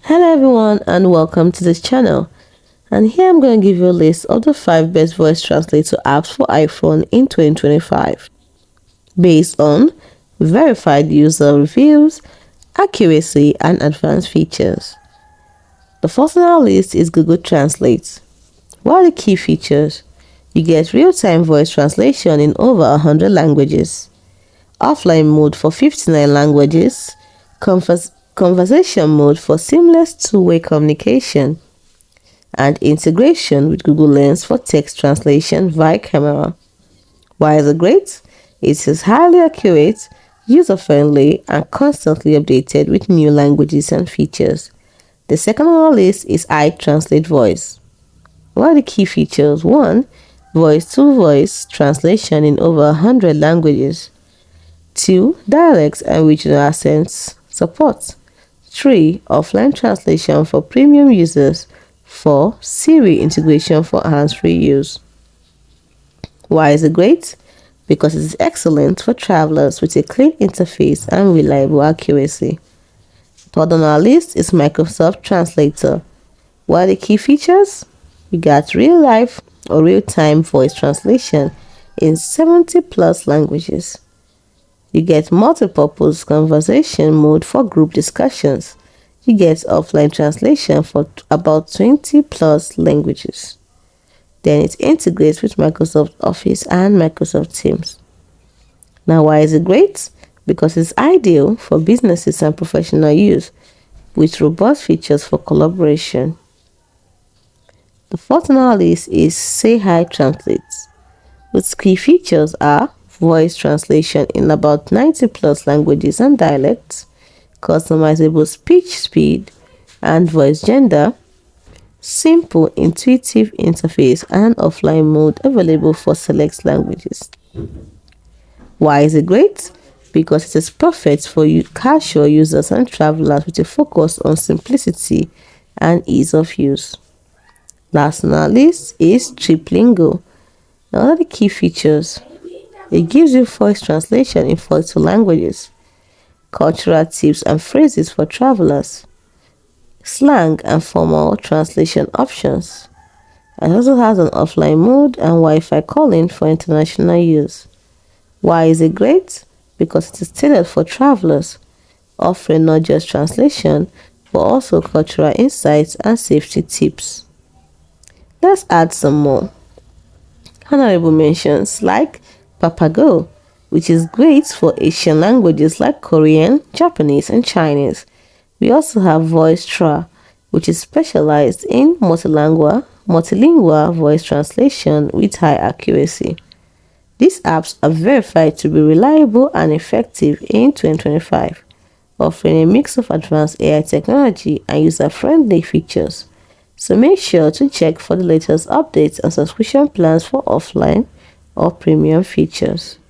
Hello everyone and welcome to this channel, and here I'm going to give you a list of the 5 best voice translator apps for iPhone in 2025 based on verified user reviews, accuracy and advanced features. The first on our list is Google Translate. What are the key features? You get real-time voice translation in over 100 languages, offline mode for 59 languages, conversation mode for seamless two-way communication, and integration with Google Lens for text translation via camera. Why is it great? It is highly accurate, user-friendly, and constantly updated with new languages and features. The second on our list is iTranslate Voice. What are the key features? 1. Voice-to-voice translation in over 100 languages. 2. Dialects and regional accents support. 3. Offline translation for premium users. 4. Siri integration for hands-free use. Why is it great? Because it is excellent for travelers with a clean interface and reliable accuracy. Third on our list is Microsoft Translator. What are the key features? You got real-life or real-time voice translation in 70 plus languages. You get multi-purpose conversation mode for group discussions. You get offline translation for about 20 plus languages. Then it integrates with Microsoft Office and Microsoft Teams. Now, why is it great? Because it's ideal for businesses and professional use with robust features for collaboration. The fourth on our list is Say Hi Translate. Its key features are voice translation in about 90 plus languages and dialects, customizable speech speed and voice gender, simple intuitive interface, and offline mode available for select languages. Why is it great? Because it is perfect for casual users and travelers with a focus on simplicity and ease of use. Last on our list is Triplingo. Now, what are the key features? It gives you voice translation in 42 languages, cultural tips and phrases for travelers, slang and formal translation options. It also has an offline mode and Wi-Fi calling for international use. Why is it great? Because it is tailored for travelers, offering not just translation, but also cultural insights and safety tips. Let's add some more honorable mentions like Papago, which is great for Asian languages like Korean, Japanese, and Chinese. We also have VoiceTra, which is specialized in multilingual voice translation with high accuracy. These apps are verified to be reliable and effective in 2025, offering a mix of advanced AI technology and user-friendly features. So make sure to check for the latest updates and subscription plans for offline or premium features.